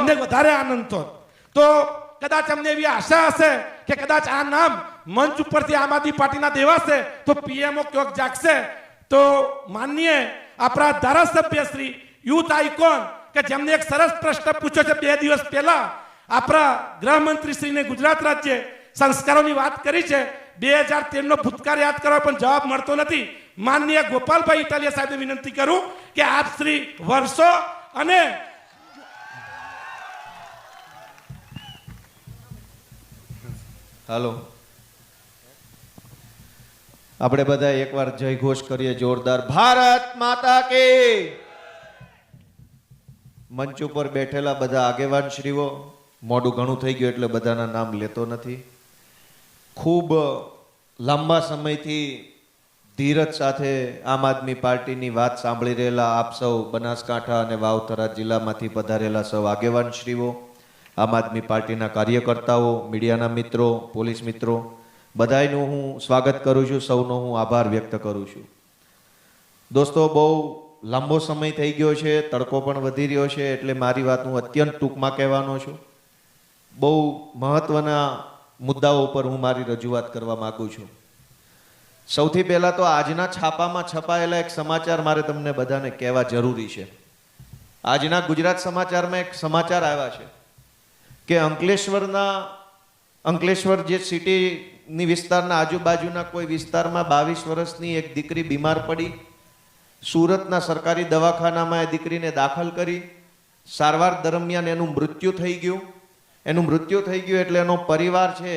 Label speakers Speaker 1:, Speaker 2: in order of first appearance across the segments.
Speaker 1: અમને વધારે આનંદ થયો. તો કદાચ અમને એવી આશા હશે કે કદાચ આ નામ મંચ ઉપરથી આમ આદમી પાર્ટીના દેવાશે તો પીએમઓ ક્યોક જાગશે. તો માનનીય આપણા ધારાસભ્ય શ્રી યુથ આઇકોન કે જેમને એક સરસ પ્રશ્ન પૂછ્યો છે 2 દિવસ પહેલા આપણા ગૃહમંત્રી શ્રીને ગુજરાત રાજ્ય સંસ્કારોની વાત કરી છે. 2013 નો ભૂતકાળ યાદ કરવા પણ જવાબ મળતો નથી. માનનીય ગોપાલભાઈ ઇટાલિયા સાહેબને વિનંતી કરું કે આપ શ્રી વર્ષો અને
Speaker 2: હાલો આપણે બધા એકવાર જય ઘોષ કરીએ જોરદાર. ભારત માતા કે. મંચ ઉપર બેઠેલા બધા આગેવાન શ્રીઓ, મોડું ઘણું થઈ ગયું એટલે બધાના નામ લેતો નથી. ખૂબ લાંબા સમયથી ધીરજ સાથે આમ આદમી પાર્ટીની વાત સાંભળી રહેલા આપ સૌ બનાસકાંઠા અને વાવ-થરાદ જિલ્લામાંથી પધારેલા સૌ આગેવાન શ્રીઓ, આમ આદમી પાર્ટીના કાર્યકર્તાઓ, મીડિયાના મિત્રો, પોલીસ મિત્રો, બધાયનું હું સ્વાગત કરું છું. સૌનો હું આભાર વ્યક્ત કરું છું. દોસ્તો, બહુ લાંબો સમય થઈ ગયો છે, તડકો પણ વધી રહ્યો છે, એટલે મારી વાત હું અત્યંત ટૂંકમાં કહેવાનો છું. બહુ મહત્વના મુદ્દાઓ ઉપર હું મારી રજૂઆત કરવા માંગુ છું. સૌથી પહેલા તો આજના છાપામાં છપાયેલા એક સમાચાર મારે તમને બધાને કહેવા જરૂરી છે. આજના ગુજરાત સમાચારમાં એક સમાચાર આવ્યા છે કે અંકલેશ્વર જે સિટીની વિસ્તારના આજુબાજુના કોઈ વિસ્તારમાં 22 વર્ષની એક દીકરી બીમાર પડી. સુરતના સરકારી દવાખાનામાં એ દીકરીને દાખલ કરી. સારવાર દરમિયાન એનું મૃત્યુ થઈ ગયું. એટલે એનો પરિવાર છે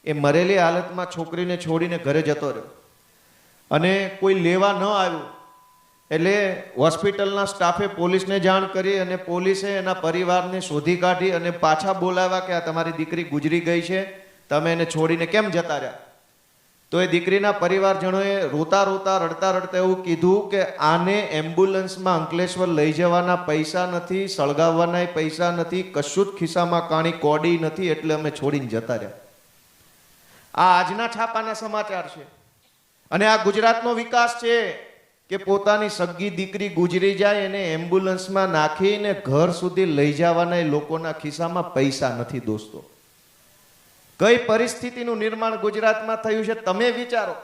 Speaker 2: એ મરેલી હાલતમાં છોકરીને છોડીને ઘરે જતો રહ્યો અને કોઈ લેવા ન આવ્યું. એટલે હોસ્પિટલના સ્ટાફે પોલીસને જાણ કરી અને પોલીસે એના પરિવારને શોધી કાઢી અને પાછા બોલાવ્યા કે આ તમારી દીકરી ગુજરી ગઈ છે, તમે એને છોડીને કેમ જતા રહ્યા? તો એ દીકરીના પરિવારજનોએ રડતા રડતા એવું કીધું કે આને એમ્બ્યુલન્સમાં અંકલેશ્વર લઈ જવાના પૈસા નથી, સળગાવવાના પૈસા નથી, કશું જ ખિસ્સામાં કાણી કોડી નથી, એટલે અમે છોડીને જતા રહ્યા. આ આજના છાપાના સમાચાર છે. અને આ ગુજરાતનો વિકાસ છે કે પોતાની સગી દીકરી ગુજરી જાય એને એમ્બ્યુલન્સમાં નાખીને ઘર સુધી લઈ જવાના લોકોના ખિસ્સામાં પૈસા નથી. દોસ્તો, કઈ પરિસ્થિતિનું નિર્માણ ગુજરાતમાં થયું છે તમે વિચારો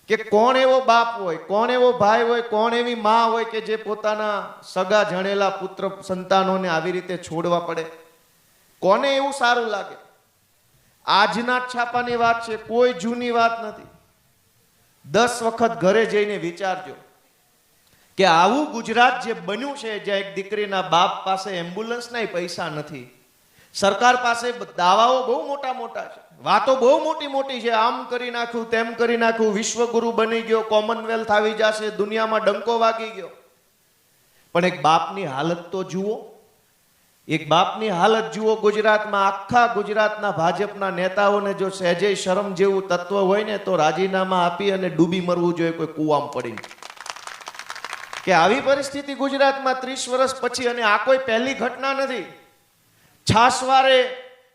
Speaker 2: કે કોણ એવો બાપ હોય, કોણ એવો ભાઈ હોય, કોણ એવી માં હોય કે જે પોતાના સગા જણેલા પુત્ર સંતાનોને આવી રીતે છોડવા પડે? કોને એવું સારું લાગે? આજના જ છાપાની વાત છે, કોઈ જૂની વાત નથી. 10 વખત ઘરે જઈને વિચારજો કે આવું ગુજરાત જે બન્યું છે, જ્યાં એક દીકરીના બાપ પાસે એમ્બ્યુલન્સના પૈસા નથી. સરકાર પાસે દાવાઓ બહુ મોટા છે, વાતો બહુ મોટી છે. આમ કરી નાખ્યું, તેમ કરી નાખ્યું, વિશ્વગુરુ બની ગયો, કોમનવેલ્થ આવી જશે, દુનિયામાં ડંકો વાગી ગયો. પણ એક બાપની હાલત તો જુઓ. એક બાપની હાલત જુઓ ગુજરાતમાં. આખા ગુજરાતના ભાજપના નેતાઓને જો સહેજે શરમ જેવું તત્વ હોય ને તો રાજીનામા આપી અને ડૂબી મરવું જોઈએ કોઈ કૂવામાં પડીને. કે આવી પરિસ્થિતિ ગુજરાતમાં 30 વર્ષ પછી, અને આ કોઈ પહેલી ઘટના નથી. છાસવારે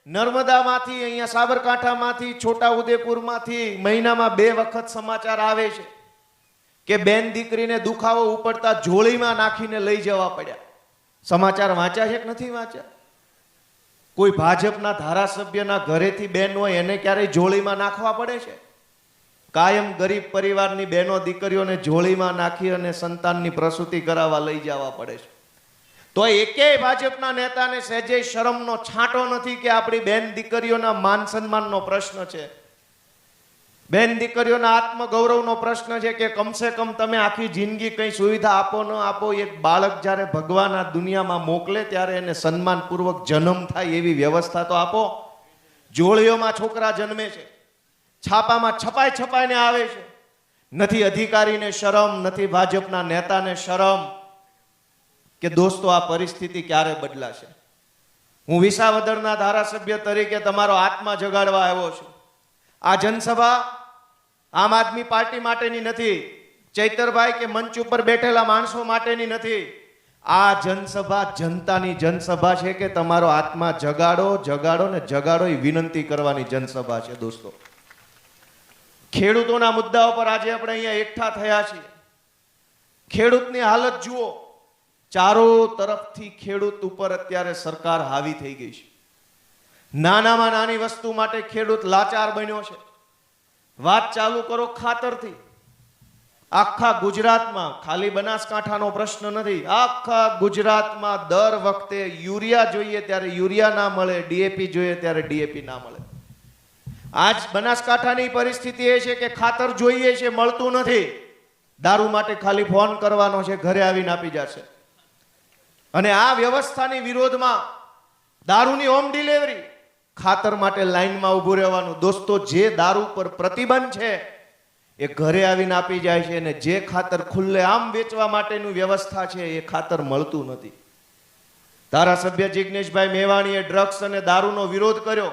Speaker 2: નર્મદામાંથી, અહીંયા સાબરકાંઠામાંથી, છોટા ઉદેપુરમાંથી મહિનામાં 2 વખત સમાચાર આવે છે કે બેન દીકરીને દુખાવો ઉપડતા જોળીમાં નાખીને લઈ જવા પડ્યા. સમાચાર વાંચ્યા છે કે નથી વાંચ્યા? કોઈ ભાજપના ધારાસભ્યના ઘરેથી બેન હોય એને ક્યારેય જોળીમાં નાખવા પડે છે? કાયમ ગરીબ પરિવારની બહેનો દીકરીઓને જોળીમાં નાખી અને સંતાનની પ્રસૂતિ કરાવવા લઈ જવા પડે છે. તો એકેય ભાજપના નેતાને સહેજે શરમનો છાંટો નથી કે આપણી બેન દીકરીઓના માન સન્માનનો પ્રશ્ન છે, બેન દીકરીઓના આત્મગૌરવનો પ્રશ્ન છે કે કમસે કમ તમે આખી જિંદગી કઈ સુવિધા આપો ન આપો, એક બાળક જ્યારે ભગવાન આ દુનિયામાં મોકલે ત્યારે એને સન્માનપૂર્વક જન્મ થાય એવી વ્યવસ્થા તો આપો. જોડીઓમાં છોકરા જન્મે છે, છાપામાં છપાઈને આવે છે. નથી અધિકારીને શરમ, નથી ભાજપના નેતાને શરમ. કે દોસ્તો, આ પરિસ્થિતિ ક્યારે બદલાશે? હું વિસાવદરના ધારાસભ્ય તરીકે તમારો આત્મા જગાડવા આવ્યો છું. આ જનસભા આમ આદમી પાર્ટી માટેની નથી, ચૈતરભાઈ કે મંચ ઉપર બેઠેલા માણસો માટેની નથી. આ જનસભા જનતાની જનસભા છે કે તમારો આત્મા જગાડો ને જગાડો એ વિનંતી કરવાની જનસભા છે. દોસ્તો, ખેડૂતોના મુદ્દાઓ પર આજે આપણે અહીંયા એકઠા થયા છીએ. ખેડૂતની હાલત જુઓ. ચારો તરફથી ખેડૂત ઉપર અત્યારે સરકાર હાવી થઈ ગઈ છે. નાનામાં નાની વસ્તુ માટે ખેડૂત લાચાર બન્યો છે. વાત ચાલુ કરો ખાતરથી. આખા ગુજરાતમાં, ખાલી બનાસકાંઠાનો પ્રશ્ન નથી, આખા ગુજરાતમાં દર વખતે યુરિયા જોઈએ ત્યારે યુરિયા ના મળે, ડીએપી જોઈએ ત્યારે ડીએપી ના મળે. આજ બનાસકાંઠાની પરિસ્થિતિ એ છે કે ખાતર જોઈએ છે, મળતું નથી. દારૂ માટે ખાલી ફોન કરવાનો છે, ઘરે આવીને આપી જશે. અને આ વ્યવસ્થાની વિરોધમાં દારૂની હોમ ડિલિવરી, ખાતર માટે લાઈનમાં ઊભું રહેવાનું. દોસ્તો, જે દારૂ પર પ્રતિબંધ છે એ ઘરે આવીને આપી જાય છે, અને જે ખાતર ખુલ્લે આમ વેચવા માટેની વ્યવસ્થા છે એ ખાતર મળતું નથી. ધારાસભ્ય જિગ્નેશભાઈ મેવાણીએ ડ્રગ્સ અને દારૂનો વિરોધ કર્યો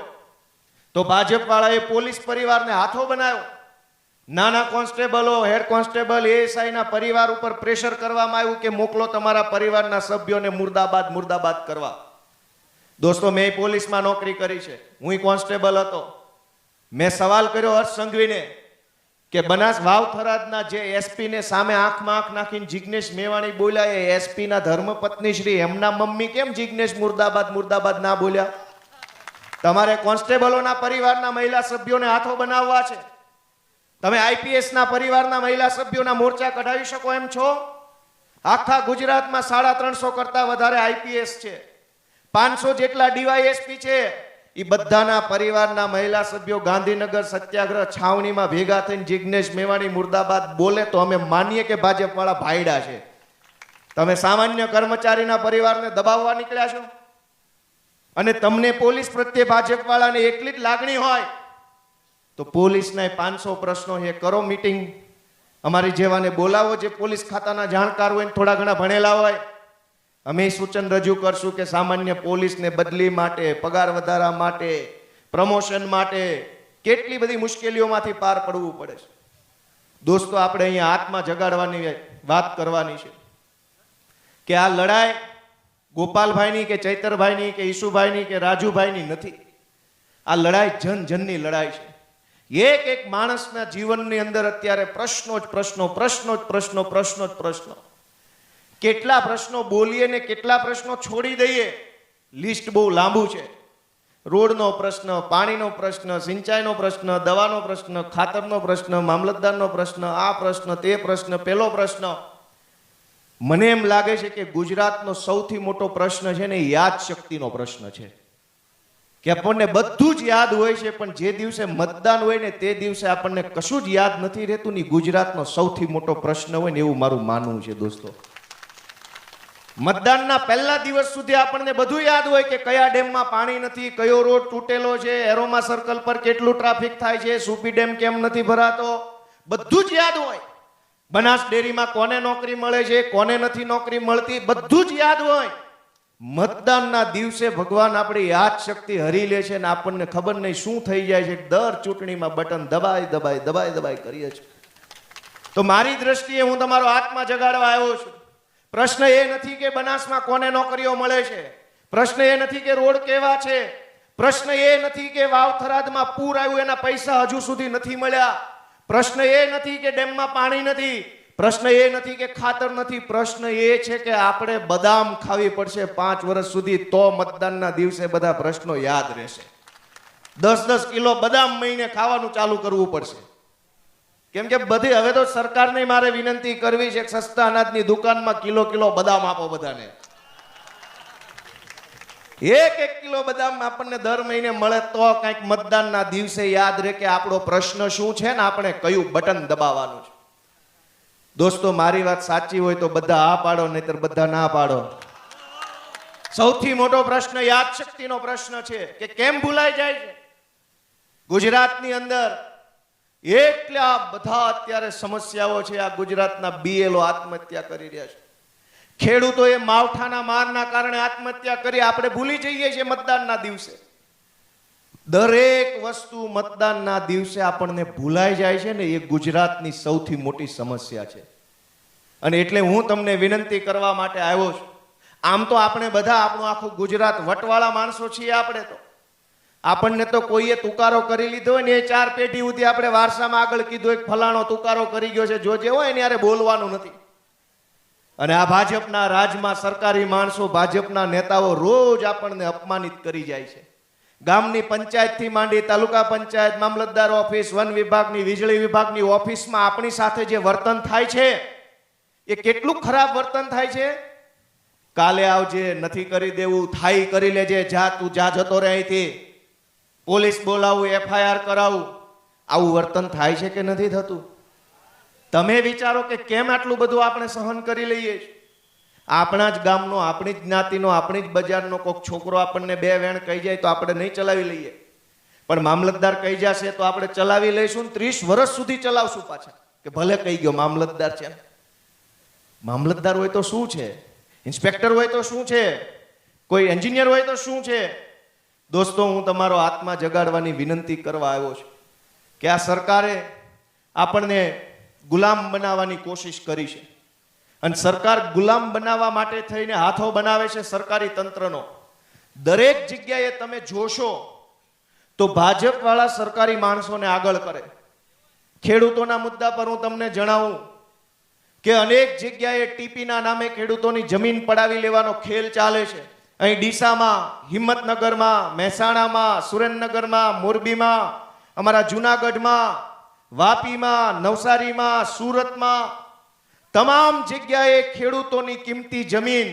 Speaker 2: તો ભાજપ વાળાએ પોલીસ પરિવારને હાથો બનાવ્યો. નાના કોન્સ્ટેબલો, હેડ કોન્સ્ટેબલ, એએસઆઈ ના પરિવાર ઉપર પ્રેશર કરવામાં આવ્યું કે મોકલો તમારા પરિવારના સભ્યોને મુર્દાબાદ મુર્દાબાદ કરવા. દોસ્તો, મેં પોલીસમાં નોકરી કરી છે, હું કોન્સ્ટેબલ હતો. મેં સવાલ કર્યો હર્ષ સંઘવીને કે બનાસ વાવ થરાદના જે એસપી ને સામે આંખમાં આંખ નાખીને જિગ્નેશ મેવાણી બોલ્યા, એ એસપી ના ધર્મપત્ની શ્રી એમના મમ્મી કેમ જિગ્નેશ મુર્દાબાદ મુર્દાબાદ ના બોલ્યા? તમારે કોન્સ્ટેબલોના પરિવારના મહિલા સભ્યોને હાથો બનાવવા છે. તમે આઈપીએસ ના પરિવારના મહિલા સભ્યોના મોરચા કઢાવી શકો એમ છો? આખા ગુજરાતમાં 350 કરતા વધારે આઈપીએસ છે, 500 જેટલા ડીવાયએસપી છે. એ બધાના પરિવારના મહિલા સભ્યો ગાંધીનગર સત્યાગ્રહ છાવણીમાં ભેગા થઈને જિગ્નેશ મેવાણી મુર્દાબાદ બોલે તો અમે માનીએ કે ભાજપ વાળા ભાઈડા છે. તમે સામાન્ય કર્મચારીના પરિવારને દબાવવા નીકળ્યા છો. અને તમને પોલીસ પ્રત્યે ભાજપ વાળાને એટલી જ લાગણી હોય તો પોલીસના 500 પ્રશ્નો છે, કરો મીટિંગ. અમારી જેવાને બોલાવો, જે પોલીસ ખાતાના જાણકાર હોય, થોડા ઘણા ભણેલા હોય. અમે સૂચન રજૂ કરશું કે સામાન્ય પોલીસને બદલી માટે, પગાર વધારા માટે, પ્રમોશન માટે કેટલી બધી મુશ્કેલીઓમાંથી પાર પડવું પડે છે. દોસ્તો, આપણે અહીંયા આત્મા જગાડવાની વાત કરવાની છે કે આ લડાઈ ગોપાલભાઈની કે ચૈતરભાઈની કે ઈશુભાઈની કે રાજુભાઈની નથી. આ લડાઈ જન જનની લડાઈ છે. એક એક માણસના જીવનની અંદર અત્યારે પ્રશ્નો જ પ્રશ્નો, પ્રશ્નો જ પ્રશ્નો, પ્રશ્નો જ પ્રશ્નો. કેટલા પ્રશ્નો બોલીએ ને કેટલા પ્રશ્નો છોડી દઈએ, લિસ્ટ બહુ લાંબુ છે. રોડનો પ્રશ્ન, પાણીનો પ્રશ્ન, સિંચાઈનો પ્રશ્ન, દવાનો પ્રશ્ન, ખાતરનો પ્રશ્ન, મામલતદારનો પ્રશ્ન, આ પ્રશ્ન, તે પ્રશ્ન, પેલો પ્રશ્ન. મને એમ લાગે છે કે ગુજરાતનો સૌથી મોટો પ્રશ્ન છે ને યાદ શક્તિનો પ્રશ્ન છે. કે આપણને બધું જ યાદ હોય છે, પણ જે દિવસે મતદાન હોય ને તે દિવસે આપણને કશું જ યાદ નથી રહેતું. ની ગુજરાતનો સૌથી મોટો પ્રશ્ન હોય ને એવું મારું માનવું છે. દોસ્તો, મતદાનના પહેલા દિવસ સુધી આપણને બધું યાદ હોય કે કયા ડેમમાં પાણી નથી, કયો રોડ તૂટેલો છે, એરોમા સર્કલ પર કેટલું ટ્રાફિક થાય છે, સુપી ડેમ કેમ નથી ભરાતો, બધું જ યાદ હોય. બનાસ ડેરીમાં કોને નોકરી મળે છે, કોને નથી નોકરી મળતી, બધું જ યાદ હોય. મતદાનના દિવસે ભગવાન આપણી યાદ શક્તિ હરી લે છે ને આપણને ખબર નહીં શું થઈ જાય છે. દર ચૂંટણીમાં બટન દબાઈ દબાઈ દબાઈ દબાઈ કરીએ છીએ. તો મારી દ્રષ્ટિએ હું તમારો આત્મા જગાડવા આવ્યો છું. પ્રશ્ન એ નથી કે બનાસમાં કોને નોકરીઓ મળે છે, પ્રશ્ન એ નથી કે રોડ કેવા છે, પ્રશ્ન એ નથી કે વાવ થરાદમાં પૂર આવ્યું એના પૈસા હજુ સુધી નથી મળ્યા, પ્રશ્ન એ નથી કે ડેમમાં પાણી નથી, પ્રશ્ન એ નથી કે ખાતર નથી. પ્રશ્ન એ છે કે આપણે બદામ ખાવી પડશે 5 વર્ષ સુધી, તો મતદાનના દિવસે બધા પ્રશ્નો યાદ રહેશે. 10-10 કિલો બદામ મહિને ખાવાનું ચાલુ કરવું પડશે. કેમ કે બધી હવે તો સરકારને મારે વિનંતી કરવી છે કે સસ્તા અનાજની દુકાનમાં કિલો બદામ આપો બધાને. 1 કિલો બદામ આપણને દર મહિને મળે તો કંઈક મતદાનના દિવસે યાદ રહે કે આપણો પ્રશ્ન શું છે ને આપણે કયું બટન દબાવવાનું છે. દોસ્તો, મારી વાત સાચી હોય તો બધા હા પાડો, નહીતર બધા ના પાડો. સૌથી મોટો પ્રશ્ન યાદ શક્તિનો પ્રશ્ન છે કે કેમ ભૂલાઈ જાય છે. ગુજરાતની અંદર એટલા બધા અત્યારે સમસ્યાઓ છે. આ ગુજરાતના બીએલઓ આત્મહત્યા કરી રહ્યા છે. ખેડૂતોએ માવઠાના મારના કારણે આત્મહત્યા કરી. આપણે ભૂલી જઈએ છીએ મતદાનના દિવસે. દરેક વસ્તુ મતદાનના દિવસે આપણને ભૂલાઈ જાય છે ને, એ ગુજરાતની સૌથી મોટી સમસ્યા છે. અને એટલે હું તમને વિનંતી કરવા માટે આવ્યો છું. આમ તો આપણે બધા આપણું આખું ગુજરાત વટવાળા માણસો છીએ. આપણને તો કોઈએ તુકારો કરી લીધો હોય ને એ 4 પેઢી સુધી આપણે વારસામાં આગળ કીધું એક ફલાણો તુકારો કરી ગયો છે, જોજે હોય ને યારે બોલવાનું નથી. અને આ ભાજપના રાજમાં સરકારી માણસો, ભાજપના નેતાઓ રોજ આપણને અપમાનિત કરી જાય છે. ગામની પંચાયતથી માંડી તાલુકા પંચાયત, મામલતદાર ઓફિસ, વન વિભાગની, વીજળી વિભાગની ઓફિસમાં આપણી સાથે જે વર્તન થાય છે એ કેટલું ખરાબ વર્તન થાય છે. કાલે આવજે, નથી કરી દેવું, થાય કરી લેજે, જા તું જા, જતો રહે અહીંથી, પોલીસ બોલાવું, FIR કરાવું, આવું વર્તન થાય છે કે નથી થતું? તમે વિચારો કે કેમ આટલું બધું આપણે સહન કરી લઈએ છીએ. આપણા જ ગામનો, આપણી જ જ્ઞાતિનો, આપણી જ બજારનો કોઈક છોકરો આપણને બે વેણ કહી જાય તો આપણે નહીં ચલાવી લઈએ, પણ મામલતદાર કહી જશે તો આપણે ચલાવી લઈશું. 30 વર્ષ સુધી ચલાવશું પાછા કે ભલે કહી ગયો, મામલતદાર છે. મામલતદાર હોય તો શું છે, ઇન્સ્પેક્ટર હોય તો શું છે, કોઈ એન્જિનિયર હોય તો શું છે? દોસ્તો, હું તમારો આત્મા જગાડવાની વિનંતી કરવા આવ્યો છું કે આ સરકારે આપણને ગુલામ બનાવવાની કોશિશ કરી છે, અને સરકાર ગુલામ બનાવવા માટે થઈને હાથો બનાવે છે સરકારી તંત્રનો. દરેક જગ્યાએ તમે જોશો તો ભાજપ વાળા સરકારી માણસોને આગળ કરે. ખેડૂતોના મુદ્દા પર હું તમને જણાવું કે અનેક જગ્યાએ ટીપીના નામે ખેડૂતોની જમીન પડાવી લેવાનો ખેલ ચાલે છે. અહીં ડીસામાં, હિંમતનગરમાં, મહેસાણામાં, સુરેન્દ્રનગરમાં, મોરબીમાં, અમારા જુનાગઢમાં, વાપીમાં, નવસારીમાં, સુરતમાં, તમામ જગ્યાએ ખેડૂતોની કિંમતી જમીન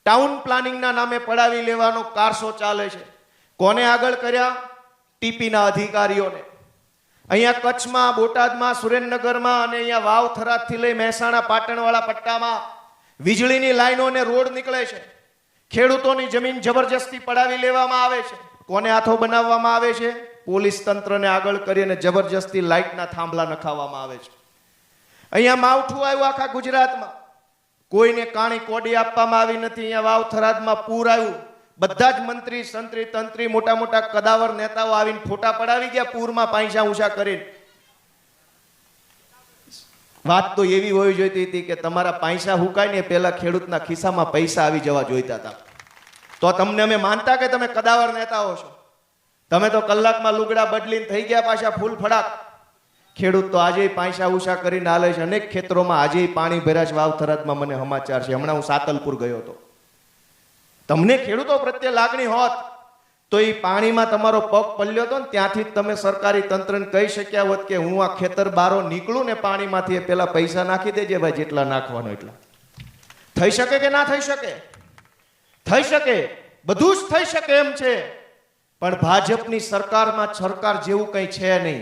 Speaker 2: ટાઉન પ્લાનિંગના નામે પડાવી લેવાનો કારસો ચાલે છે. કોને આગળ કર્યા? ટીપીના અધિકારીઓને. અહીંયા કચ્છમાં, બોટાદમાં, સુરેન્દ્રનગરમાં અને અહીંયા વાવ થરાદથી લઈ મહેસાણા પાટણવાળા પટ્ટામાં વીજળીની લાઈનો અને રોડ નીકળે છે. ખેડૂતોની જમીન જબરજસ્તી પડાવી લેવામાં આવે છે. કોને હાથો બનાવવામાં આવે છે? પોલીસ તંત્રને આગળ કરીને જબરજસ્તી લાઇટના થાંભલા નખાવવામાં આવે છે. અહીંયા માવઠું આવ્યું આખા ગુજરાતમાં, કોઈને કાણી કોડી આપવામાં આવી નથી. અહીંયા વાવ થરાદમાં પૂર આવ્યું, બધા જ મંત્રી, સંત્રી, તંત્રી, મોટા મોટા કદાવર નેતાઓ આવીને ફોટા પડાવી ગયા પૂરમાં પૈસા ઊંચા કરીને. વાત તો એવી હોવી જોઈતી હતી કે તમારા પૈસા હુકાય ને પહેલા ખેડૂતના ખિસ્સામાં પૈસા આવી જવા જોઈતા હતા, તો તમને અમે માનતા કે તમે કદાવર નેતાઓ છો. તમે તો કલાકમાં લુગડા બદલીને થઈ ગયા પાછા ફૂલ ફડાક. ખેડૂત તો આજે પૈસા ઊંચા કરીને હાલે છે. અનેક ખેતરોમાં આજે પાણી ભર્યા છે. વાવ થરાદમાં મને સમાચાર છે, હમણાં હું સાતલપુર ગયો હતો. તમને ખેડૂતો પ્રત્યે લાગણી હોત તો એ પાણીમાં તમારો પગ પલ્યો હતો ને ત્યાંથી જ તમે સરકારી તંત્રને કહી શક્યા હોત કે હું આ ખેતર બારો નીકળું ને પાણીમાંથી પેલા પૈસા નાખી દેજે ભાઈ, જેટલા નાખવાનો એટલા. થઈ શકે કે ના થઈ શકે? થઈ શકે, બધું જ થઈ શકે એમ છે. પણ ભાજપની સરકારમાં સરકાર જેવું કંઈ છે નહીં.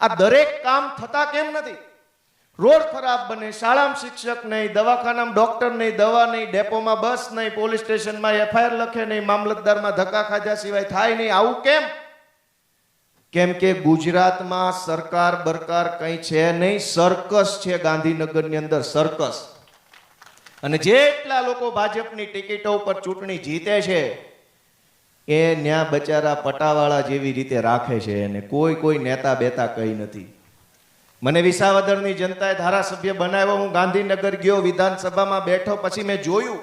Speaker 2: આ દરેક કામ થતા કેમ નથી? રોડ ખરાબ બને, શાળામાં શિક્ષક નહીં, દવાખાનામાં ડોક્ટર નહીં, દવા નહીં, ડેપોમાં બસ નહીં, પોલીસ સ્ટેશનમાં FIR લખે નહીં, મામલતદારમાં ધક્કા ખાધા સિવાય થાય નહીં. આવું કેમ? કેમ કે ગુજરાતમાં સરકાર બરકાર કંઈ છે નહીં, સર્કસ છે. ગાંધીનગરની અંદર સર્કસ. અને જેટલા લોકો ભાજપની ટિકિટો ઉપર ચૂંટણી જીતે છે એ ન્યા બચારા પટાવાળા જેવી રીતે રાખે છે, અને કોઈ નેતા બેતા કઈ નથી. મને વિસાવદરની જનતાએ ધારાસભ્ય બનાવ્યો. હું ગાંધીનગર ગયો, વિધાનસભામાં બેઠો, પછી મેં જોયું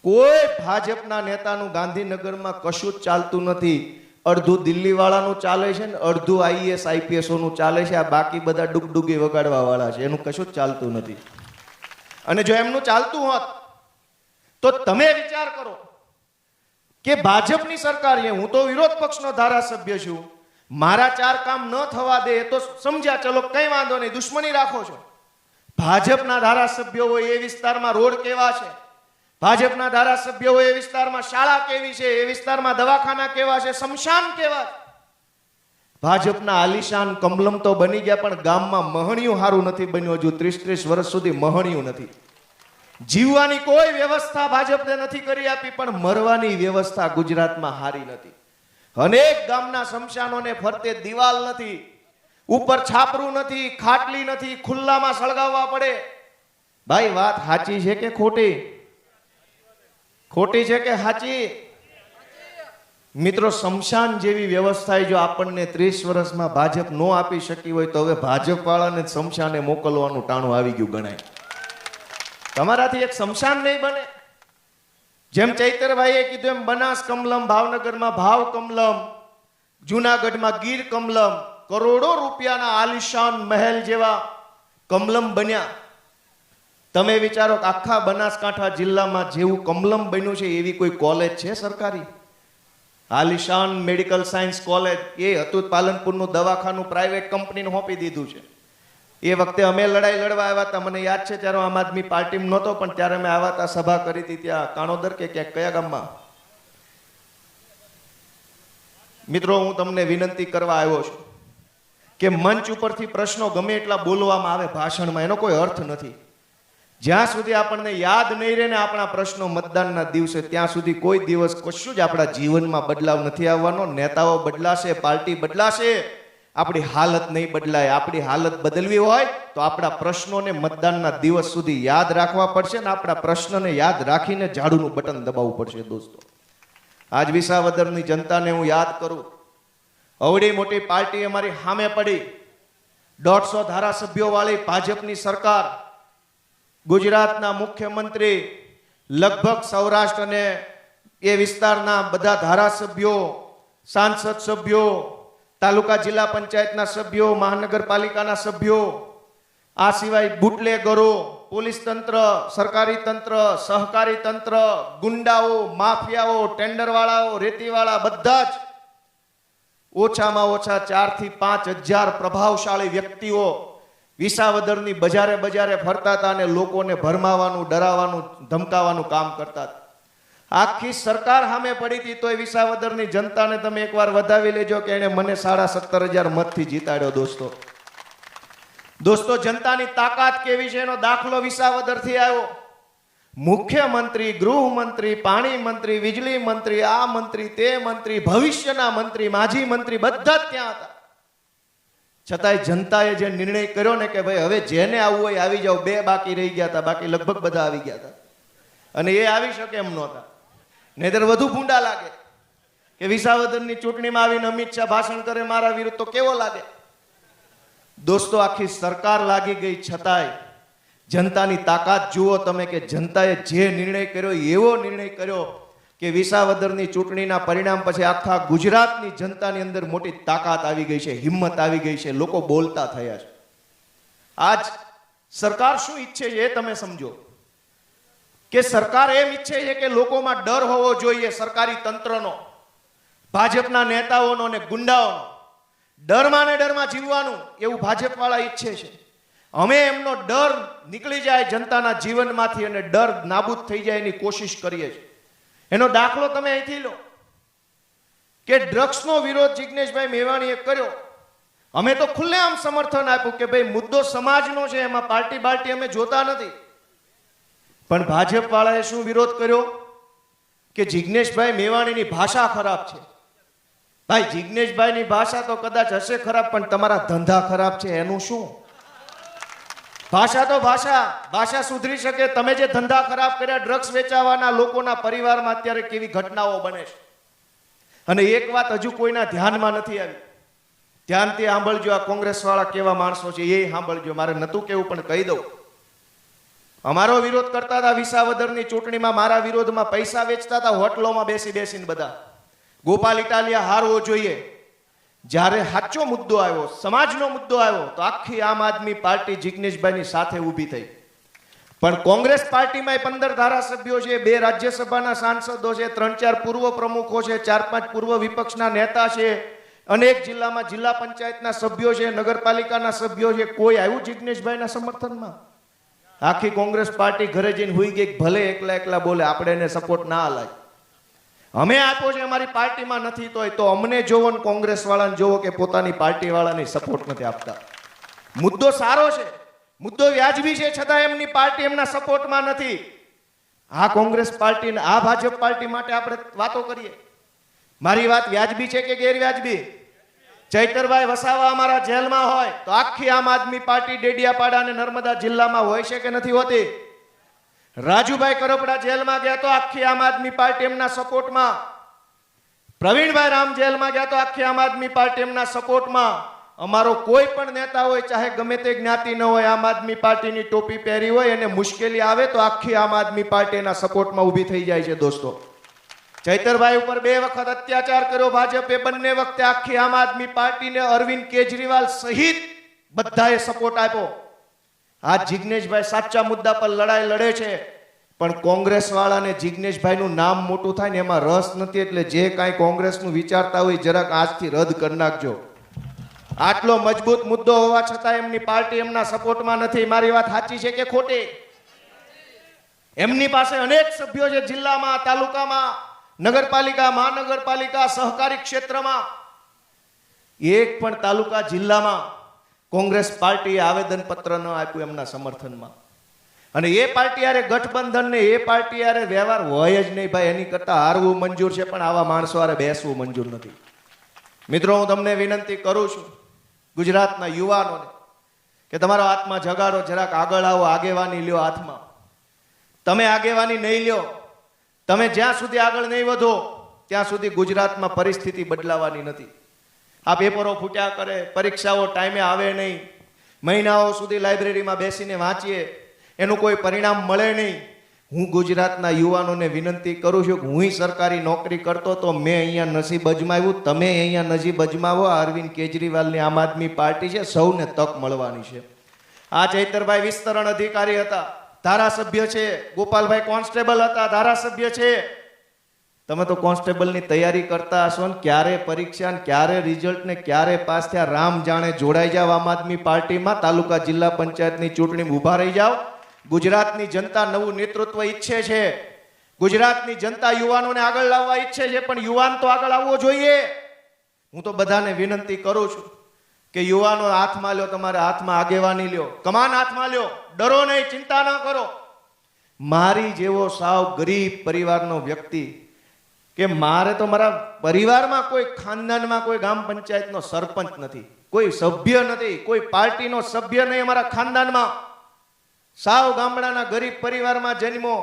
Speaker 2: કોઈ ભાજપના નેતાનું ગાંધીનગરમાં કશું જ ચાલતું નથી. અડધું દિલ્હી વાળાનું ચાલે છે ને અડધું IAS IPS નું ચાલે છે. આ બાકી બધા ડુગડુગી વગાડવા વાળા છે, એનું કશું જ ચાલતું નથી. અને જો એમનું ચાલતું હોત તો તમે વિચાર કરો કે ભાજપની સરકાર, હું તો વિરોધ પક્ષનો ધારાસભ્ય છું, મારા 4 કામ ન થવા દે તો સમજ્યા, ચલો કઈ વાંધો નહીં, દુશ્મની રાખો છો. ભાજપના ધારાસભ્યો હોય એ વિસ્તારમાં રોડ કેવા છે, ભાજપના ધારાસભ્યો હોય એ વિસ્તારમાં શાળા કેવી છે, એ વિસ્તારમાં દવાખાના કેવા છે, શમશાન કેવા છે. ભાજપના આલિશાન કમલમ તો બની ગયા, પણ ગામમાં મહણિયું હારું નથી બન્યું. હજુ 30 વર્ષ સુધી મહણિયું નથી. જીવવાની કોઈ વ્યવસ્થા ભાજપને નથી કરી આપી, પણ મરવાની વ્યવસ્થા ગુજરાતમાં હારી નથી. અનેક ગામના શમશાનોને ફરતે દિવાલ નથી, ઉપર છાપરું નથી, ખાટલી નથી, ખુલ્લામાં સળગાવવા પડે. ભાઈ વાત સાચી છે કે ખોટી? ખોટી છે કે સાચી? મિત્રો, શમશાન જેવી વ્યવસ્થા જો આપણને 30 વર્ષમાં ભાજપ નો આપી શકી હોય તો હવે ભાજપ વાળાને શમશાને મોકલવાનું ટાણું આવી ગયું ગણાય. તમારાથી એક શમશાન નહીં બને. જેમ ચૈતરભાઈએ કીધું એમ બનાસ કમલમ, ભાવનગરમાં ભાવ કમલમ, જુનાગઢમાં ગીર કમલમ, કરોડો રૂપિયાના આલિશાન મહેલ જેવા કમલમ બન્યા. તમે વિચારો કે આખા બનાસકાંઠા જિલ્લામાં જેવું કમલમ બન્યું છે એવી કોઈ કોલેજ છે સરકારી? આલિશાન મેડિકલ સાયન્સ કોલેજ એ હતું પાલનપુરનું દવાખાનું પ્રાઇવેટ કંપનીને સોંપી દીધું છે. એ વખતે અમે લડાઈ લડવા આવ્યા હતા, મને યાદ છે ત્યારે આમ આદમી પાર્ટીમાં નહોતો, પણ ત્યારે અમે આવ્યા હતા, સભા કરી હતી ત્યાં કાણોદર કે ક્યાંક કયા ગામમાં. મિત્રો, હું તમને વિનંતી કરવા આવ્યો છું કે મંચ ઉપરથી પ્રશ્નો ગમે એટલા બોલવામાં આવે ભાષણમાં, એનો કોઈ અર્થ નથી. જ્યાં સુધી આપણને યાદ નહીં રહે ને આપણા પ્રશ્નો મતદાનના દિવસે, ત્યાં સુધી કોઈ દિવસ કશું જ આપણા જીવનમાં બદલાવ નથી આવવાનો. નેતાઓ બદલાશે, પાર્ટી બદલાશે, આપણી હાલત નહીં બદલાય. આપણી હાલત બદલવી હોય તો આપણા પ્રશ્નોને મતદાનના દિવસ સુધી યાદ રાખવા પડશે ને આપણા પ્રશ્નને યાદ રાખીને ઝાડુનું બટન દબાવવું પડશે. દોસ્તો, આજ વિસાવદરની જનતાને હું યાદ કરું, અવડી મોટી પાર્ટી અમારી સામે પડી, 150 ધારાસભ્યો વાળી ભાજપની સરકાર, ગુજરાતના મુખ્યમંત્રી, લગભગ સૌરાષ્ટ્ર અને એ વિસ્તારના બધા ધારાસભ્યો, સાંસદ સભ્યો, તાલુકા જિલ્લા પંચાયતના સભ્યો, મહાનગરપાલિકાના સભ્યો, આ સિવાય બુટલેગરો, પોલીસ તંત્ર, સરકારી તંત્ર, સહકારી તંત્ર, ગુંડાઓ, માફિયાઓ, ટેન્ડરવાળાઓ, રેતીવાળા, બધા જ ઓછામાં ઓછા 4 થી 5 હજાર પ્રભાવશાળી વ્યક્તિઓ વિસાવદરની બજારે બજારે ફરતા હતા અને લોકોને ભરમાવાનું, ડરાવવાનું, ધમકાવવાનું કામ કરતા હતા. આખી સરકાર સામે પડી હતી તોય વિસાવદરની જનતાને તમે એકવાર વધાવી લેજો કે એને મને 17,500 મતથી જીતાડ્યો. દોસ્તો, જનતાની તાકાત કેવી છે એનો દાખલો વિસાવદરથી આવ્યો. મુખ્યમંત્રી, ગૃહમંત્રી, પાણી મંત્રી, વીજળી મંત્રી, આ મંત્રી, તે મંત્રી, ભવિષ્યના મંત્રી, માજી મંત્રી, બધા જ ત્યાં હતા. છતાંય જનતાએ જે નિર્ણય કર્યો ને કે ભાઈ હવે જેને આવવું હોય આવી જાઓ, 2 બાકી રહી ગયા હતા, બાકી લગભગ બધા આવી ગયા હતા. અને એ આવી શકે એમ નહોતા, નહીતર વધુ ભૂંડા લાગે કે વિસાવદરની ચૂંટણીમાં આવીને અમિત શાહ ભાષણ કરે મારા વિરુદ્ધ, તો કેવો લાગે? દોસ્તો, આખી સરકાર લાગી ગઈ, છતાંય જનતાની તાકાત જુઓ તમે કે જનતાએ જે નિર્ણય કર્યો એવો નિર્ણય કર્યો કે વિસાવદરની ચૂંટણીના પરિણામ પછી આખા ગુજરાતની જનતાની અંદર મોટી તાકાત આવી ગઈ છે, હિંમત આવી ગઈ છે, લોકો બોલતા થયા છે. આજ સરકાર શું ઈચ્છે છે એ તમે સમજો કે સરકાર એમ ઈચ્છે છે કે લોકોમાં ડર હોવો જોઈએ, સરકારી તંત્રનો, ભાજપના નેતાઓનો અને ગુંડાઓનો. ડરમાં ને ડરમાં જીવવાનું એવું ભાજપ વાળા ઈચ્છે છે. અમે એમનો ડર નીકળી જાય જનતાના જીવનમાંથી અને ડર નાબૂદ થઈ જાય એની કોશિશ કરીએ છીએ. એનો દાખલો તમે અહીંથી લો કે ડ્રગ્સનો વિરોધ જિગ્નેશભાઈ મેવાણીએ કર્યો. અમે તો ખુલ્લેઆમ સમર્થન આપ્યું કે ભાઈ મુદ્દો સમાજનો છે, એમાં પાર્ટી બાર્ટી અમે જોતા નથી. પણ ભાજપ વાળાએ શું વિરોધ કર્યો કે જિગ્નેશભાઈ મેવાણીની ભાષા ખરાબ છે. ભાઈ, જિગ્નેશભાઈની ભાષા તો કદાચ હશે ખરાબ, પણ તમારા ધંધા ખરાબ છે એનું શું? ભાષા તો ભાષા સુધરી શકે. તમે જે ધંધા ખરાબ કર્યા, ડ્રગ્સ વેચાવાના, લોકોના પરિવારમાં અત્યારે કેવી ઘટનાઓ બને છે. અને એક વાત હજુ કોઈના ધ્યાનમાં નથી આવી, ધ્યાનથી સાંભળજો. આ કોંગ્રેસ વાળા કેવા માણસો છે એ સાંભળજો. મારે નતું કેવું પણ કહી દઉં. અમારો વિરોધ કરતા હતા વિસાવદરની ચૂંટણીમાં, મારા વિરોધમાં પૈસા વેચતા હતા હોટલોમાં બેસીને બધા. ગોપાલ ઇટાલિયા હારવો જોઈએ. જ્યારે સાચો મુદ્દો આવ્યો, સમાજનો મુદ્દો આવ્યો, તો આખી આમ આદમી પાર્ટી જિગ્નેશભાઈની સાથે ઊભી થઈ. પણ કોંગ્રેસ પાર્ટીમાં 15 ધારાસભ્યો છે, 2 રાજ્યસભાના સાંસદો છે, 3-4 પૂર્વ પ્રમુખો છે, 4-5 પૂર્વ વિપક્ષના નેતા છે, અનેક જિલ્લામાં જિલ્લા પંચાયતના સભ્યો છે, નગરપાલિકાના સભ્યો છે. કોઈ આવ્યું જિગ્નેશભાઈના સમર્થનમાં? આખી કોંગ્રેસ પાર્ટી ઘરે જઈને હુઈ ગઈ. ભલે એકલા બોલે, આપણે એને સપોર્ટ ના અલાય. અમે આપ્યો છે અમારી પાર્ટીમાં નથી તો અમને જોવો ને કોંગ્રેસ વાળાને જોવો કે પોતાની પાર્ટી વાળાને સપોર્ટ નથી આપતા. મુદ્દો સારો છે, મુદ્દો વ્યાજબી છે, છતાં એમની પાર્ટી એમના સપોર્ટમાં નથી. આ કોંગ્રેસ પાર્ટી ને આ ભાજપ પાર્ટી માટે આપણે વાતો કરીએ. મારી વાત વ્યાજબી છે કે ગેરવ્યાજબી? ચૈતરભાઈ વસાવા અમારા જેલમાં હોય તો આખી આમ આદમી પાર્ટી ડેડિયાપાડા અને નર્મદા જિલ્લામાં હોય છે કે નથી હોતી? રાજુભાઈ કરપડા જેલમાં ગયા તો આખી આમ આદમી પાર્ટી એમના સપોર્ટમાં. પ્રવીણભાઈ રામ જેલમાં ગયા તો આખી આમ આદમી પાર્ટી એમના સપોર્ટમાં. અમારો કોઈ પણ નેતા હોય, ચાહે ગમે તે જ્ઞાતિ ન હોય, આમ આદમી પાર્ટીની ટોપી પહેરી હોય અને મુશ્કેલી આવે તો આખી આમ આદમી પાર્ટી એના સપોર્ટમાં ઊભી થઈ જાય છે. દોસ્તો, ચૈતરભાઈ ઉપર 2 વખત અત્યાચાર કર્યો ભાજપે, બંને વખતે આખી આમ આદમી પાર્ટીને અરવિંદ કેજરીવાલ સહિત બધાએ સપોર્ટ આપ્યો. આ જિગ્નેશભાઈ સાચા મુદ્દા પર લડાઈ લડે છે, પણ કોંગ્રેસ વાળાને જિગ્નેશભાઈનું નામ મોટું થાય ને એમાં રસ નથી. એટલે જે કાંઈ કોંગ્રેસનું વિચારતા હોય જરાક આજથી રદ કરી નાખજો. આટલો મજબૂત મુદ્દો હોવા છતાં એમની પાર્ટી એમના સપોર્ટમાં નથી. મારી વાત સાચી છે કે ખોટી? એમની પાસે અનેક સભ્યો છે, જિલ્લામાં, તાલુકામાં, નગરપાલિકા, મહાનગરપાલિકા, સહકારી ક્ષેત્રમાં. એક પણ તાલુકા, જિલ્લામાં કોંગ્રેસ પાર્ટીએ આવેદન પત્ર ન આપ્યું એમના સમર્થનમાં. અને એ પાર્ટી યારે ગઠબંધન ને એ પાર્ટી યારે વ્યવહાર હોય જ નહીં ભાઈ. એની કરતા હારવું મંજૂર છે, પણ આવા માણસો હારે બેસવું મંજૂર નથી. મિત્રો, હું તમને વિનંતી કરું છું, ગુજરાતના યુવાનોને, કે તમારો હાથમાં જગાડો, જરાક આગળ આવો, આગેવાની લ્યો હાથમાં. તમે આગેવાની નહીં લ્યો, તમે જ્યાં સુધી આગળ નહીં વધો ત્યાં સુધી ગુજરાતમાં પરિસ્થિતિ બદલાવાની નથી. આ પેપરો ફૂટ્યા કરે, પરીક્ષાઓ ટાઈમે આવે નહીં, મહિનાઓ સુધી લાઇબ્રેરીમાં બેસીને વાંચીએ, એનું કોઈ પરિણામ મળે નહીં. હું ગુજરાતના યુવાનોને વિનંતી કરું છું કે હું સરકારી નોકરી કરતો તો મેં અહીંયા નસીબ અજમાવ્યું, તમે અહીંયા નસીબ અજમાવો. અરવિંદ કેજરીવાલની આમ આદમી પાર્ટી છે, સૌને તક મળવાની છે. આ ચૈતરભાઈ વિસ્તરણ અધિકારી હતા, ધારાસભ્ય છે. ગોપાલભાઈ કોન્સ્ટેબલ હતા, ધારાસભ્ય છે. તમે તો કોન્સ્ટેબલની તૈયારી કરતા હશો ને ક્યારે પરીક્ષા ને ક્યારે રિઝલ્ટ ને ક્યારે પાસ થયા રામ જાણે. જોડાઈ જાવ આમ આદમી પાર્ટીમાં, તાલુકા જિલ્લા પંચાયતની ચૂંટણી ઊભા રહી જાવ. ગુજરાતની જનતા નવું નેતૃત્વ ઈચ્છે છે. ગુજરાતની જનતા યુવાનોને આગળ લાવવા ઈચ્છે છે, પણ યુવાન તો આગળ આવવો જોઈએ. હું તો બધાને વિનંતી કરું છું કે યુવાનો હાથમાં લ્યો, તમારે હાથમાં આગેવાની લ્યો, કમાન હાથમાં લ્યો, ડરો નહીં, ચિંતા ન કરો. મારી જેવો સાવ ગરીબ પરિવારનો વ્યક્તિ, કે મારે તો મારા પરિવારમાં કોઈ, ખાનદાનમાં કોઈ ગામ પંચાયતનો સરપંચ નથી, કોઈ સભ્ય નથી, કોઈ પાર્ટીનો સભ્ય નહીં અમારા ખાનદાનમાં. સાવ ગામડાના ગરીબ પરિવારમાં જન્મો,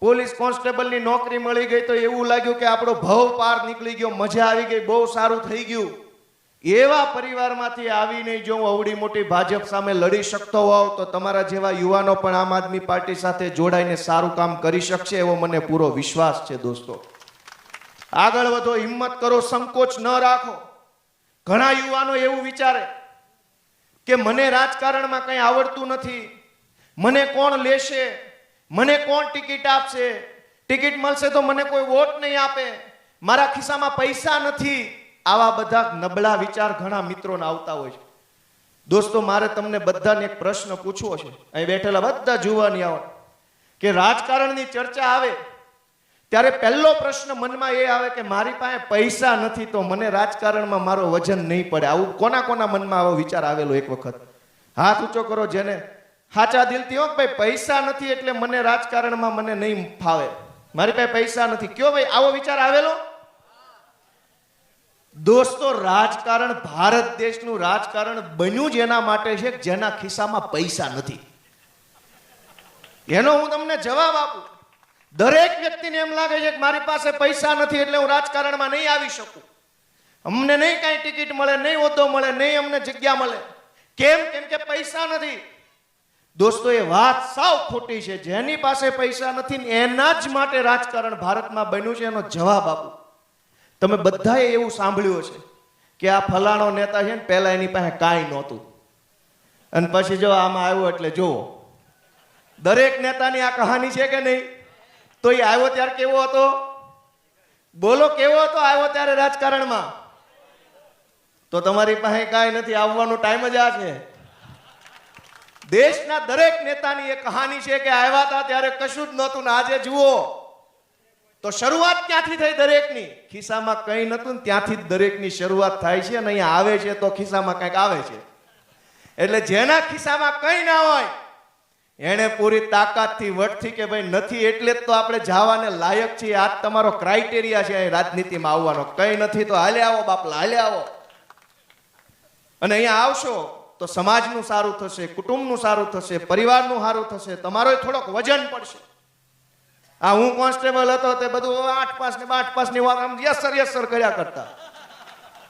Speaker 2: પોલીસ કોન્સ્ટેબલની નોકરી મળી ગઈ તો એવું લાગ્યું કે આપણો ભવ પાર નીકળી ગયો, મજા આવી ગઈ, બહુ સારું થઈ ગયું. એવા પરિવારમાંથી આવીને જો હું અવડી મોટી ભાજપ સામે લડી શકતો હોઉં તો તમારા જેવા યુવાનો પણ આમ આદમી પાર્ટી સાથે જોડાઈને સારું કામ કરી શકશે એવો મને પૂરો વિશ્વાસ છે. દોસ્તો, આગળ વધો, હિંમત કરો, સંકોચ ન રાખો. ઘણા યુવાનો એવું વિચારે કે મને રાજકારણમાં કંઈ આવડતું નથી, મને કોણ લેશે, મને કોણ ટિકિટ આપશે, ટિકિટ મળશે તો મને કોઈ વોટ નહીં આપે, મારા ખિસ્સામાં પૈસા નથી. આવા બધા નબળા વિચાર ઘણા મિત્રોને આવતા હોય છે. દોસ્તો, મારે તમને બધાને એક પ્રશ્ન પૂછવો છે, અહીં બેઠેલા બધા જુવાનિયાઓ, કે રાજકારણની ચર્ચા આવે ત્યારે પહેલો પ્રશ્ન મનમાં એ આવે કે મારી પાસે પૈસા નથી તો મને રાજકારણમાં મારો વજન નહીં પડે. આવું કોના કોના મનમાં આવો વિચાર આવેલો? એક વખત હાથ ઊંચો કરો જેને સાચા દિલથી હો ભાઈ પૈસા નથી એટલે મને રાજકારણમાં મને નહીં ફાવે, મારી પાસે પૈસા નથી. કયો ભાઈ આવો વિચાર આવેલો? દોસ્તો, રાજકારણ, ભારત દેશનું રાજકારણ બન્યું જ એના માટે છે જેના ખિસ્સામાં પૈસા નથી. એનો હું તમને જવાબ આપું. દરેક વ્યક્તિને એમ લાગે છે કે મારી પાસે પૈસા નથી એટલે હું રાજકારણમાં નહીં આવી શકું, અમને નહીં કાંઈ ટિકિટ મળે, નહીં હોદ્દો મળે, નહીં અમને જગ્યા મળે. કેમ? કેમ કે પૈસા નથી. દોસ્તો, એ વાત સાવ ખોટી છે. જેની પાસે પૈસા નથી ને એના જ માટે રાજકારણ ભારતમાં બન્યું છે, એનો જવાબ આપું. તમે બધાએ એવું સાંભળ્યું છે કે આ ફલાણો નેતા છે ને પહેલા એની પાસે કાંઈ નહોતું અને પછી જો આમાં આવ્યો એટલે જુઓ. દરેક નેતાની આ કહાની છે કે નહીં? તો એ આવ્યો ત્યારે કેવો હતો? બોલો, કેવો હતો આવ્યો ત્યારે રાજકારણમાં? તો તમારી પાસે કાંઈ નથી, આવવાનો ટાઈમ જ આ છે. દેશના દરેક નેતાની એ કહાની છે કે આવ્યા હતા ત્યારે કશું જ નહોતું ને આજે જુઓ. તો શરૂઆત ક્યાંથી થઈ? દરેકની ખિસ્સામાં કંઈ નતું ને ત્યાંથી જ દરેકની શરૂઆત થાય છે. અને અહીંયા આવે છે તો ખિસ્સામાં કંઈક આવે છે. એટલે જેના ખિસ્સામાં કંઈ ના હોય એને પૂરી તાકાતથી વટથી કે ભાઈ નથી એટલે જ તો આપણે જવાને લાયક છીએ. આ તમારો ક્રાઇટેરિયા છે અહીં રાજનીતિમાં આવવાનો. કંઈ નથી તો હાલે આવો બાપલા, હાલે આવો. અને અહીંયા આવશો તો સમાજનું સારું થશે, કુટુંબનું સારું થશે, પરિવારનું સારું થશે, તમારો થોડોક વજન પડશે. આ હું કોન્સ્ટેબલ હતો તે બધું 8 પાસ ને 8 પાસ ની વાત આમ યસર કર્યા કરતા.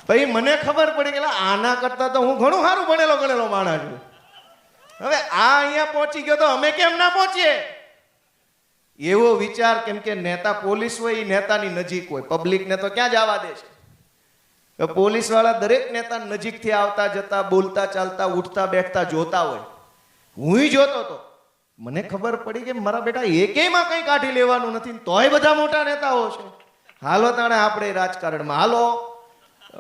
Speaker 2: ભાઈ મને ખબર પડી કે આના કરતા તો હું ઘણું સારું ભણેલો માણસ છું. હવે આ અહીંયા પહોંચી ગયો તો અમે કેમ ના પહોંચીએ? એવો વિચાર. કેમ કે નેતા પોલીસ હોય એ નેતાની નજીક હોય, પબ્લિકને તો ક્યાં જવા દે છે? પોલીસ વાળા દરેક નેતા નજીકથી આવતા જતા, બોલતા ચાલતા, ઉઠતા બેઠતા જોતા હોય. હુંય જોતો હતો, મને ખબર પડી કે મારા બેટા એકેયમાં કંઈ કાઢી લેવાનું નથી ને તોય બધા મોટા નેતાઓ છે. હાલો તાણે આપણે રાજકારણમાં હાલો.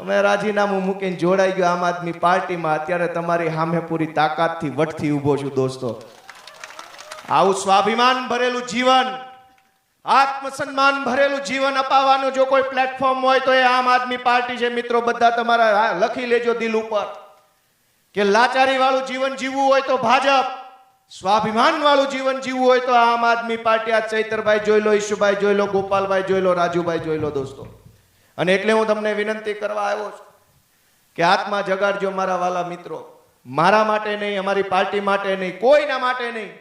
Speaker 2: અમે રાજીનામું મૂકીને જોડાઈ ગયો આમ આદમી પાર્ટીમાં. અત્યારે તમારી સામે પૂરી તાકાતથી વટથી ઊભો છું દોસ્તો. આવું સ્વાભિમાન ભરેલું જીવન, આત્મસન્માન ભરેલું જીવન અપાવવાનું જો કોઈ પ્લેટફોર્મ હોય તો એ આમ આદમી પાર્ટી છે. મિત્રો બધા તમારા લખી લેજો દિલ ઉપર કે લાચારી વાળું જીવન જીવવું હોય તો ભાજપ, સ્વાભિમાન વાળું જીવન જીવવું હોય તો આમ આદમી પાર્ટી. આ ચૈતરભાઈ જોઈ લો, ઈશુભાઈ જોઈ લો, ગોપાલભાઈ જોઈ લો, રાજુભાઈ જોઈ લો દોસ્તો. અને એટલે હું તમને વિનંતી કરવા આવ્યો છું કે આત્મા જગાડજો મારા વાલા મિત્રો. મારા માટે નહીં, અમારી પાર્ટી માટે નહીં, કોઈના માટે નહીં,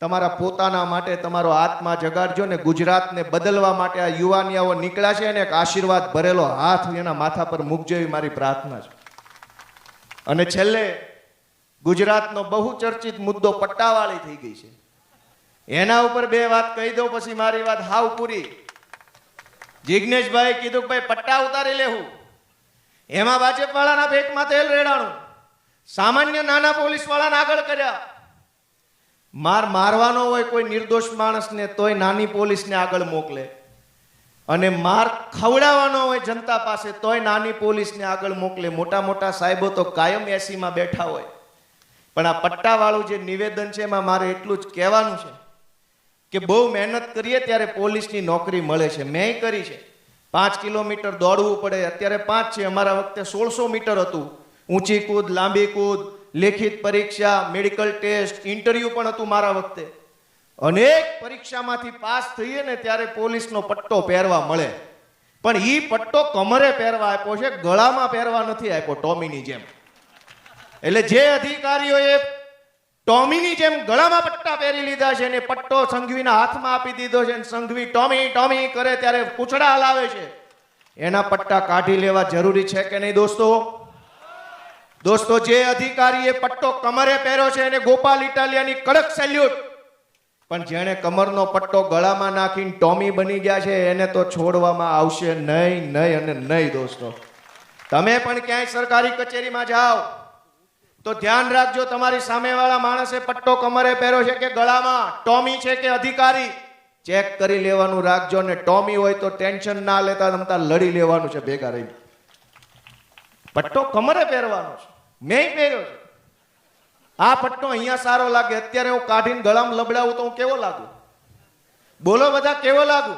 Speaker 2: તમારા પોતાના માટે તમારો આત્મા જગાડજો ને ગુજરાતને બદલવા માટે આ યુવાનિયાઓ નીકળ્યા છે અને એક આશીર્વાદ ભરેલો હાથ એના માથા પર મૂકજો એવી મારી પ્રાર્થના છે. અને છેલ્લે ગુજરાતનો બહુ ચર્ચિત મુદ્દો પટ્ટાવાળી થઈ ગઈ છે, એના ઉપર બે વાત કહી દઉં પછી મારી વાત હાવ પૂરી. જિગ્નેશભાઈ કીધું કે ભાઈ પટ્ટા ઉતારી લેવું, એમાં ભાજપ વાળાના પેટમાં તેલ રેડાણું, સામાન્ય નાના પોલીસ વાળાને આગળ કર્યા. મારવાનો હોય કોઈ નિર્દોષ માણસને તોય નાની પોલીસને આગળ મોકલે, અને માર ખવડાવવાનો હોય જનતા પાસે તોય નાની પોલીસને આગળ મોકલે. મોટા મોટા સાહેબો તો કાયમ એસીમાં બેઠા હોય. પણ આ પટ્ટાવાળું જે નિવેદન છે એમાં મારે એટલું જ કહેવાનું છે કે બહુ મહેનત કરીએ ત્યારે પોલીસની નોકરી મળે છે. મેં કરી છે. 5 કિલોમીટર દોડવું પડે, અત્યારે 5 છે, અમારા વખતે 1600 મીટર હતું. ઊંચી કૂદ, લાંબી કૂદ, લેખિત પરીક્ષા, મેડિકલ ટેસ્ટ, ઇન્ટરવ્યુ પણ હતું મારા વખતે. અનેક પરીક્ષામાંથી પાસ થઈએ ને ત્યારે પોલીસનો પટ્ટો પહેરવા મળે. પણ ઈ પટ્ટો કમરે પહેરવા આપ્યો છે, ગળામાં પહેરવા નથી આપ્યો ટોમીની જેમ. એટલે જે અધિકારીઓએ ટોમીની જેમ ગળામાં પટ્ટા પહેરી લીધા છે ને પટ્ટો સંઘવીના હાથમાં આપી દીધો છે, સંઘવી ટોમી ટોમી કરે ત્યારે પૂંછડા હલાવે છે, એના પટ્ટા કાઢી લેવા જરૂરી છે કે નહીં દોસ્તો? દોસ્તો, જે અધિકારીએ પટ્ટો કમરે પહેર્યો છે એને ગોપાલ ઇટાલિયાની કડક સેલ્યુટ. પણ જેણે કમરનો પટ્ટો ગળામાં નાખીને ટોમી બની ગયા છે એને તો છોડવામાં આવશે નહીં, નહીં અને નહીં. દોસ્તો, તમે પણ ક્યાંય સરકારી કચેરીમાં જાઓ તો ધ્યાન રાખજો, તમારી સામેવાળા માણસે પટ્ટો કમરે પહેર્યો છે કે ગળામાં, ટોમી છે કે અધિકારી, ચેક કરી લેવાનું રાખજો. ને ટોમી હોય તો ટેન્શન ના લેતા તમતા લડી લેવાનું છે ભેગા રહી. પટ્ટો કમરે પહેરવાનો છે, મેં પહેર્યો છે. આ પટ્ટો અહીંયા સારો લાગે, અત્યારે હું કાઢીને ગળામાં લબડાવું તો હું કેવો લાગુ? બોલો બધા, કેવો લાગુ?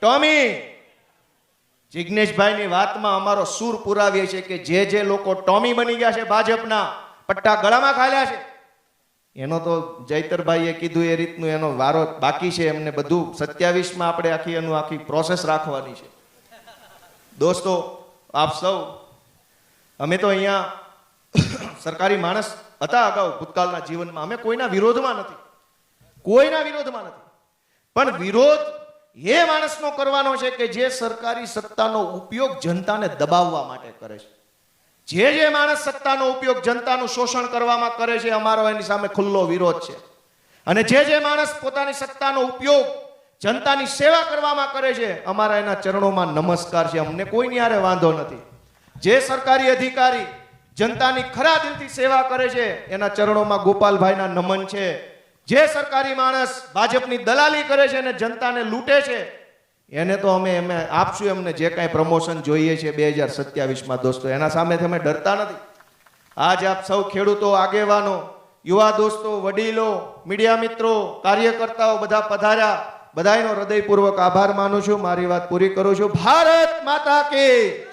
Speaker 2: ટોમી. જિગ્નેશભાઈની વાતમાં અમારો સૂર પુરાવીએ છે કે જે લોકો ટોમી બની ગયા છે, ભાજપના પટ્ટા ગળામાં ખાલ્યા છે, એનો તો જયતરભાઈએ કીધું એ રીતનું એનો વારો બાકી છે. એમને બધું 27માં આપણે આખી પ્રોસેસ રાખવાની છે. દોસ્તો, આપ સૌ, અમે તો અહીંયા સરકારી માણસ હતા અગાઉ ભૂતકાળના જીવનમાં. અમે કોઈના વિરોધમાં નથી, કોઈના વિરોધમાં નથી. પણ વિરોધ એ માણસનો કરવાનો છે કે જે સરકારી સત્તાનો ઉપયોગ જનતાને દબાવવા માટે કરે છે. જે માણસ સત્તાનો ઉપયોગ જનતાનું શોષણ કરવામાં કરે છે, અમારો એની સામે ખુલ્લો વિરોધ છે. અને જે માણસ પોતાની સત્તાનો ઉપયોગ જનતાની સેવા કરવામાં કરે છે, અમારા એના ચરણોમાં નમસ્કાર છે. અમને કોઈની હારે વાંધો નથી. જે સરકારી અધિકારી જનતાની ખરા દિલથી સેવા કરે છે એના ચરણોમાં ગોપાલભાઈના નમન છે. જે સરકારી માણસ ભાજપની દલાલી કરે છે અને જનતાને લૂંટે છે એને તો અમે આપશું એમને જે કાંઈ પ્રમોશન જોઈએ છે 2027માં. દોસ્તો, એના સામે અમે ડરતા નથી. આજ આપ સૌ ખેડૂતો, આગેવાનો, યુવા દોસ્તો, વડીલો, મીડિયા મિત્રો, કાર્યકર્તાઓ બધા પધાર્યા. બધાનો હૃદયપૂર્વક આભાર માનું છું. મારી વાત પૂરી કરું છું. ભારત માતા કી